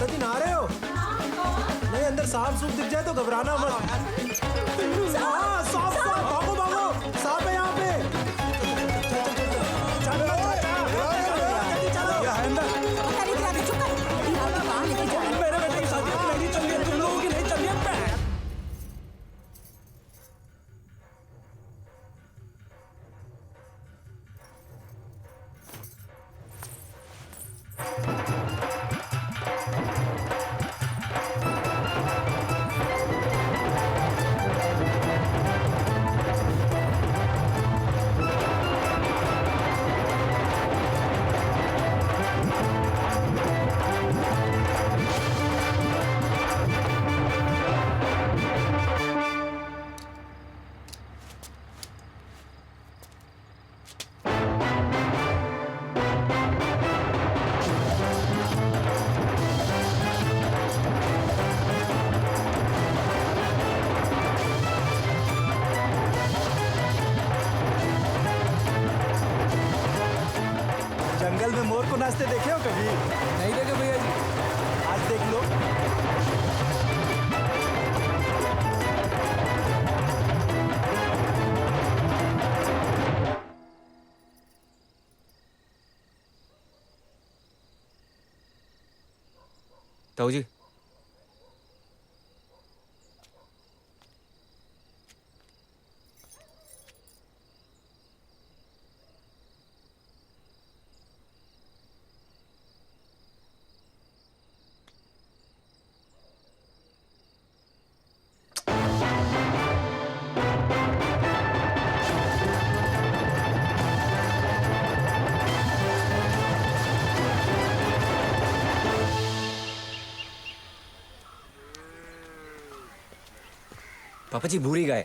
जी नहा रहे हो? नहीं, अंदर सांप सूप दिख जाए तो घबराना मत। हाँ, सांप सांप, भागो भागो, सांप है यहाँ पे। चलो जल्दी चलो। क्या है अंदर? मेरे बेटे की शादी की नहीं चल रही है, तुम लोगों की नहीं चल रही है। जंगल में मोर को नाचते देखे हो कभी? नहीं देखे भैया जी। आज देख लो। ताऊ जी, पापा जी भूरी गाय।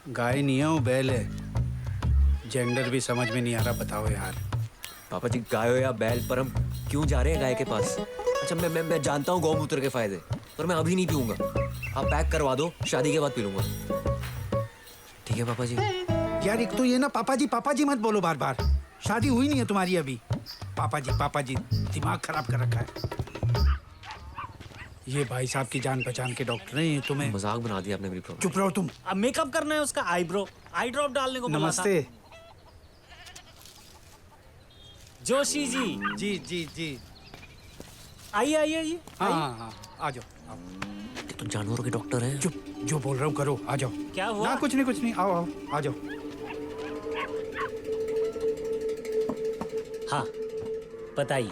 गाय नहीं है वो बैल है। जेंडर भी समझ में नहीं आ रहा, बताओ यार। पापा जी गाय हो या बैल, पर हम क्यों जा रहे हैं गाय के पास? अच्छा मैं जानता हूँ गौमूत्र के फायदे, पर मैं अभी नहीं पीऊंगा। आप पैक करवा दो, शादी के बाद पी लूंगा। ठीक है पापा जी। यार एक तो ये ना पापा जी मत बोलो बार बार। शादी हुई नहीं है तुम्हारी अभी। पापा जी दिमाग खराब कर रखा है। ये भाई साहब की जान पहचान के डॉक्टर हैं, ये तुम्हें मजाक बना दिया आपने मेरी प्रॉब्लम। चुप रहो तुम। अब मेकअप करना है उसका, आईब्रो आई ड्रॉप डालने को बोला था। नमस्ते। जोशी जी। जी आइए आइए आइए। हाँ आ जाओ। ये तो जानवरों के डॉक्टर हैं। चुप, जो बोल रहा हूँ करो, आ जाओ। क्या हुआ? ना कुछ नहीं, आओ आ जाओ। हाँ बताइए।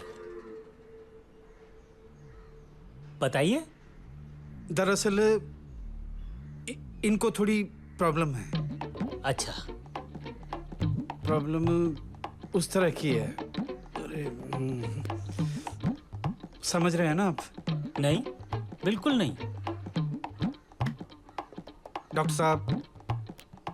दरअसल इनको थोड़ी प्रॉब्लम है। अच्छा, प्रॉब्लम उस तरह की है। अरे समझ रहे हैं ना आप? नहीं बिल्कुल नहीं। डॉक्टर साहब,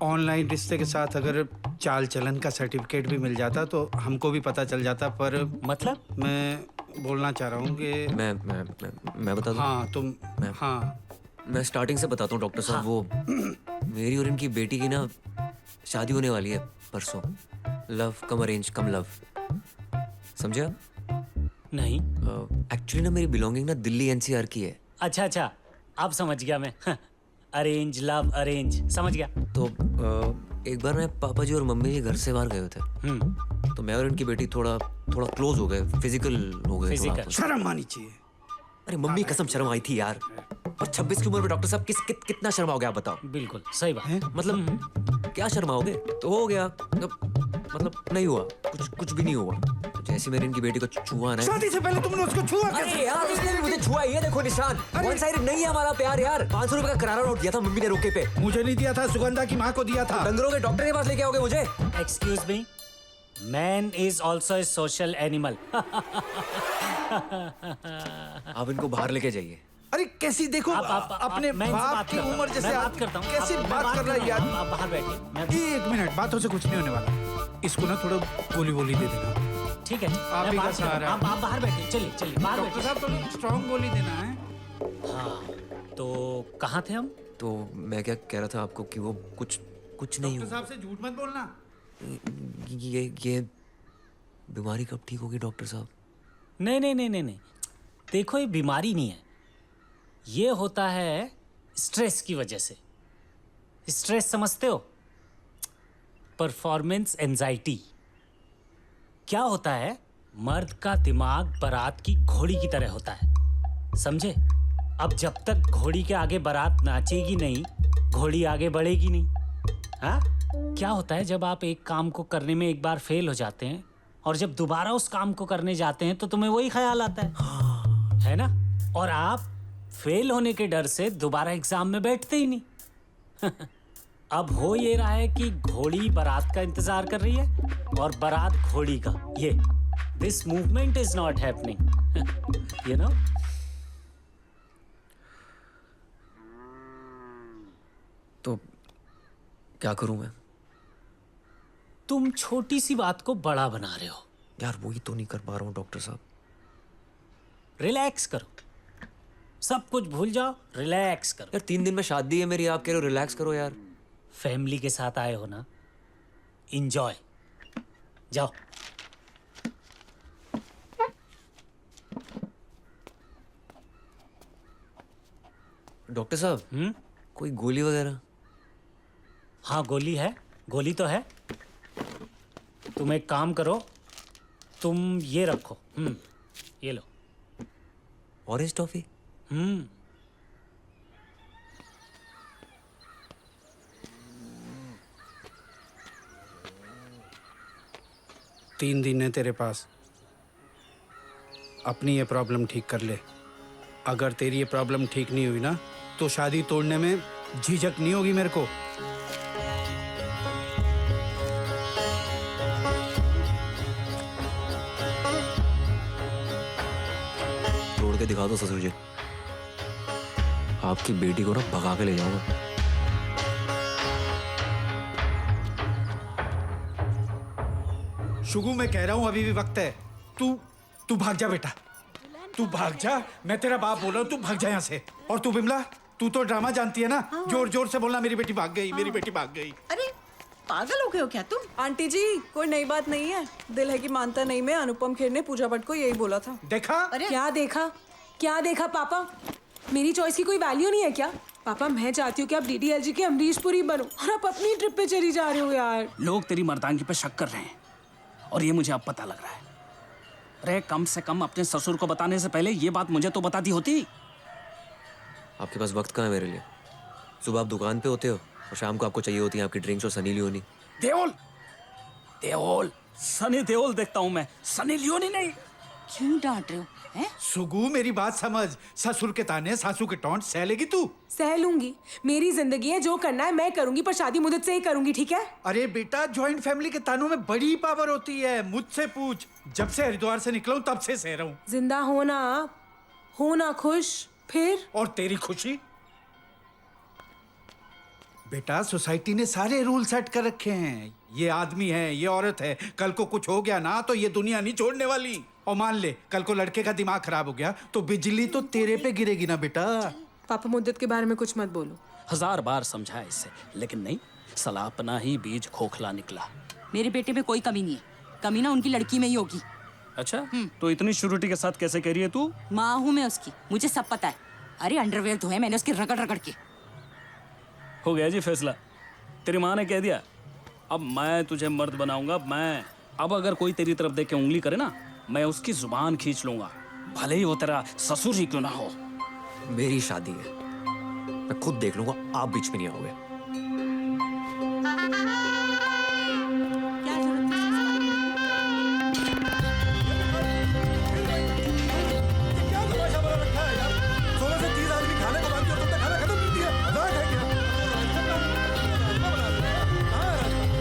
ऑनलाइन रिश्ते के साथ अगर चाल चलन का सर्टिफिकेट भी मिल जाता तो हमको भी पता चल जाता, पर मतलब? मैं बोलना चाह रहा हूँ कि मैं बता दूं? हाँ तुम हाँ मैं स्टार्टिंग से बताता हूँ डॉक्टर साहब। वो मेरी और इनकी बेटी की ना शादी होने वाली है परसों। लव कम अरेंज कम लव, समझे आप? नहीं। एक्चुअली ना मेरी बिलोंगिंग ना दिल्ली एनसीआर की है। अच्छा अब समझ गया मैं। अरेंज लव अरेंज, समझ गया। तो एक बार ना पापा जी और मम्मी जी घर से बाहर गए थे, तो मैं और इनकी बेटी थोड़ा क्लोज हो गए, फिजिकल हो गए। फिजिकल शर्म आनी चाहिए। अरे मम्मी कसम शर्म आई थी यार। और 26 की उम्र में डॉक्टर साहब कितना शर्म आओगे आप बताओ? बिल्कुल सही बात। मतलब क्या शर्माओगे? तो हो गया, मतलब नहीं हुआ, कुछ भी नहीं हुआ। जैसे मैंने इनकी बेटी को छुआ ना। शादी से पहले तुमने उसको छुआ कैसे? अरे यार उसने भी मुझे छुआ, ये देखो निशान। वन साइड नहीं है हमारा प्यार यार। 500 रुपए का करारा नोट दिया था मम्मी ने रोके पे। मुझे नहीं दिया था, सुगंधा की माँ को दिया था। डंगरों के डॉक्टर के पास लेके आओगे मुझे? Excuse me, man is also a social animal. आप इनको बाहर लेके जाइए। अरे कैसी देखो अपने बाप की उम्र जैसे बात करता हूँ। कैसी बात कर रहा है यार। आप बाहर बैठिए। एक मिनट, बातों से कुछ नहीं होने वाला। इसको ना थोड़ा गोली दे देना। ठीक है, आप ही का सहारा। आप बाहर बैठिए। चलिए बाहर डॉक्टर बैठिए। साहब थोड़ी स्ट्रॉन्ग गोली देना है। हाँ तो कहाँ थे हम? तो मैं क्या कह रहा था आपको कि वो कुछ नहीं डॉक्टर साहब से झूठ मत बोलना। ये बीमारी कब ठीक होगी डॉक्टर साहब? नहीं नहीं नहीं नहीं नहीं, देखो ये बीमारी नहीं है, ये होता है स्ट्रेस की वजह से। स्ट्रेस समझते हो? Performance anxiety. क्या होता है, मर्द का दिमाग बारात की घोड़ी की तरह होता है, समझे? अब जब तक घोड़ी के आगे बारात नाचेगी नहीं, घोड़ी आगे बढ़ेगी नहीं। हाँ, क्या होता है जब आप एक काम को करने में एक बार फेल हो जाते हैं और जब दोबारा उस काम को करने जाते हैं तो तुम्हें वही ख्याल आता है ना? और आप फेल होने के डर से दोबारा एग्जाम में बैठते ही नहीं। अब हो ये रहा है कि घोड़ी बारात का इंतजार कर रही है और बारात घोड़ी का। ये this movement is not happening, you know. तो क्या करूं मैं? तुम छोटी सी बात को बड़ा बना रहे हो। यार वही तो नहीं कर पा रहा हूँ डॉक्टर साहब। रिलैक्स करो, सब कुछ भूल जाओ, रिलैक्स करो। यार 3 दिन में शादी है मेरी, आप कह रहे हो रिलैक्स करो यार। फैमिली के साथ आए हो ना, इंजॉय। जाओ। डॉक्टर साहब कोई गोली वगैरह? हाँ गोली है, गोली तो है। तुम एक काम करो, तुम ये रखो, ये लो। Orange toffee? 3 दिन है तेरे पास, अपनी ये प्रॉब्लम ठीक कर ले। अगर तेरी ये प्रॉब्लम ठीक नहीं हुई ना तो शादी तोड़ने में झिझक नहीं होगी मेरे को। तोड़ के दिखा दो ससुर जी, आपकी बेटी को ना भगा के ले जाऊंगा। शुगु मैं कह रहा हूँ अभी भी वक्त है। तू भाग जा बेटा, तू भाग जा। मैं तेरा बाप बोल रहा हूँ, तू भाग जा यहाँ से। और तू बिमला, तू तो ड्रामा जानती है ना। जोर जोर से बोलना, मेरी बेटी भाग गई, मेरी बेटी भाग गई। अरे पागल हो गए हो क्या तुम? आंटी जी कोई नई बात नहीं है, दिल है कि मानता नहीं में अनुपम खेर ने पूजा भट्ट को यही बोला था। देखा? अरे क्या देखा? क्या देखा पापा? मेरी चॉइस की कोई वैल्यू नहीं है क्या? पापा मैं चाहती हूँ कि आप डीडीएलजी के अमरीश पुरी बनो और आप अपनी ट्रिप पे चली जा रहे हो यार। लोग तेरी मर्दानगी पे शक कर रहे हैं और ये मुझे अब पता लग रहा है। अरे कम से कम अपने ससुर को बताने से पहले ये बात मुझे तो बताती होती। आपके पास वक्त कहाँ है मेरे लिए? सुबह आप दुकान पे होते हो और शाम को आपको चाहिए होती है आपकी ड्रिंक्स और सनी लियोनी। देओल, देओल, सनी देओल देखता हूँ मैं, सनी लियोनी नहीं। क्यों डांट रहे हो? हैं? सुगु मेरी बात समझ, ससुर के ताने सासू के टोंट सह लेगी तू? सह लूंगी, मेरी जिंदगी है, जो करना है मैं करूंगी, पर शादी मुझे से ही करूंगी, ठीक है? अरे बेटा, जॉइंट फैमिली के तानों में बड़ी पावर होती है। मुझसे पूछ, जब से हरिद्वार से निकला हूं तब से सह रहा हूं। जिंदा होना खुश, फिर? और तेरी खुशी? बेटा सोसाइटी ने सारे रूल सेट कर रखे हैं। ये आदमी है, ये औरत है, कल को कुछ हो गया ना तो ये दुनिया नहीं छोड़ने वाली। और मान ले कल को लड़के का दिमाग खराब हो गया तो बिजली तो तेरे पे गिरेगी ना बेटा। पापा मुद्दत के बारे में कुछ मत बोलो। 1000 बार समझा इसे, लेकिन नहीं, साला अपना ही बीज खोखला निकला। मेरे बेटे में कोई कमी नहीं है, कमी ना उनकी लड़की में ही होगी। अच्छा, तो इतनी श्योरिटी के साथ कैसे कह रही है तू? माँ हूँ मैं उसकी, मुझे सब पता है। अरे अंडरवेयर धोए मैंने उसके रगड़ रगड़ के। हो गया जी फैसला, तेरी माँ ने कह दिया, अब मैं तुझे मर्द बनाऊंगा। मैं अब अगर कोई तेरी तरफ देख के उंगली करे ना, मैं उसकी जुबान खींच लूंगा, भले ही वो तेरा ससुर ही क्यों ना हो। मेरी शादी है, मैं खुद देख लूंगा, आप बीच में नहीं आओगे। क्या जरूरत है? क्या तमाशा बना रखा है यार? 16 से 30 आदमी खाने को बाकी और तुमने खाना खत्म कर दिया। मजाक है क्या?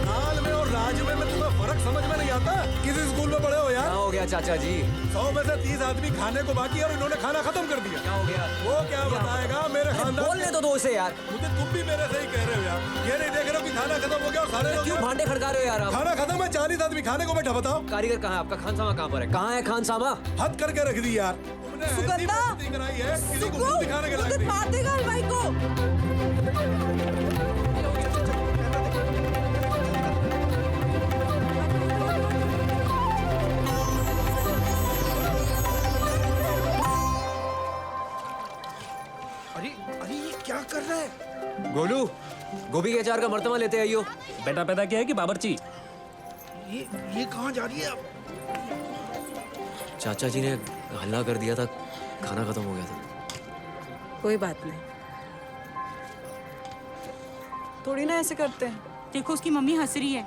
नाल में और राज में तुम्हें फर्क समझ में नहीं आता? किस स्कूल में पढ़े हो यार? क्या हो गया चाचा जी? 100 में से 30 आदमी खाने को बाकी और इन्होंने खाना खत्म कर दिया। क्या हो गया? वो क्या बताएगा? मेरे खानदान बोलने तो दो उसे यार। मुझे तुम भी मेरे से ही कह रहे हो यार। ये नहीं देख रहे हो कि खाना खत्म हो गया और सारे लोग क्यों भांडे खड़का रहे हो यार आप? खाना खत्म है, 40 आदमी खाने को बैठा। बताओ कारीगर कहाँ है आपका? खानसामा कहाँ पर है? कहाँ है खानसामा? हद करके रख दी यार तुमने। ऐसी सुगंधा! बेइज्जती कराई है, किसी को मुंह दिखाने के लायक नहीं। मार देगा हलवाई को। अरे अरे ये क्या कर रहा है? गोलू गोभी के अचार का मर्तबा लेते आइयो। बेटा पैदा किया है कि बाबरची? ये कहाँ जा रही है अब? चाचा जी ने हल्ला कर दिया था, खाना खत्म हो गया था। कोई बात नहीं। थोड़ी ना ऐसे करते हैं। देखो उसकी मम्मी हंस रही है।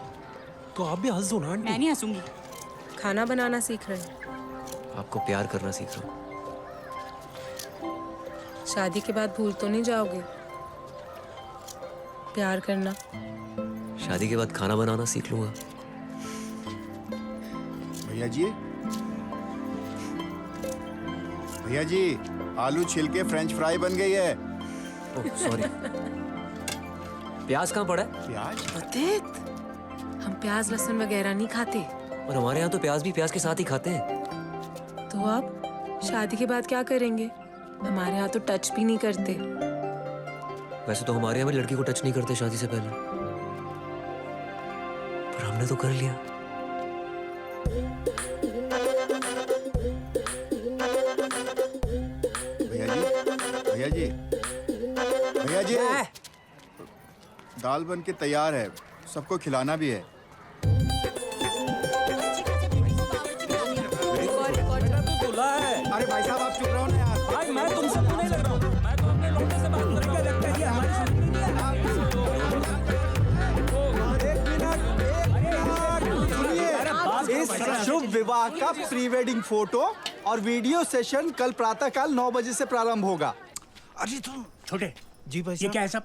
तो आप भी हंस दो ना आंटी। मैं नहीं हंसूंगी। खाना बनाना सीख रहे हैं। आपको प्यार करना सीख रहा हूँ। शादी के बाद भूल तो नहीं जाओगे प्यार करना? शादी के बाद खाना बनाना सीख लूंगा। भैया जी, भैया जी, आलू छिल के फ्रेंच फ्राई बन गई है। Oh sorry. प्याज कहाँ पड़ा है? प्याज? अतीत, हम प्याज लहसुन वगैरह नहीं खाते। और हमारे यहाँ तो प्याज भी प्याज के साथ ही खाते हैं। तो अब शादी के बाद क्या करेंगे? हमारे यहाँ तो टच भी नहीं करते। वैसे तो हमारे यहाँ भी लड़की को टच नहीं करते शादी से पहले, पर हमने तो कर लिया। भैया जी, भैया जी, भैया जी, दाल बन के तैयार है, सबको खिलाना भी है। अरे भाई साहब आप चुप रहो ना यार। भाई मैं तुमसे तो नहीं लग रहा हूँ, मैं तो अपने लौंडे से बात कर रहा हूँ। ये हमारी शादी नहीं है। इस शुभ विवाह का प्री वेडिंग फोटो और वीडियो सेशन कल प्रातःकाल 9 बजे से प्रारंभ होगा। अरे तुम छोटे, जी भाई ये साहब। क्या है सब?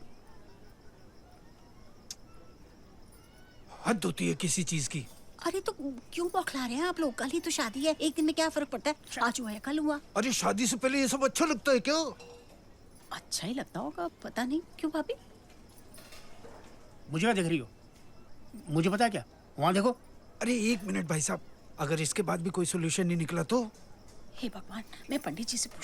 हद होती है किसी चीज की। अरे तो क्यों बौखला रहे हैं आप लोग? कल ही तो शादी है, एक दिन में क्या फर्क पड़ता है? आज हुआ है कल हुआ। अरे शादी से पहले ये सब अच्छा लगता है क्या? अच्छा ही लगता होगा, पता नहीं क्यों भाभी। मुझे क्या देख रही हो? मुझे पता है क्या? वहाँ देखो। अरे एक मिनट भाई साहब, अगर इसके बाद भी कोई सोल्यूशन नहीं निकला तो? हे भगवान, मैं पंडित जी से पूछती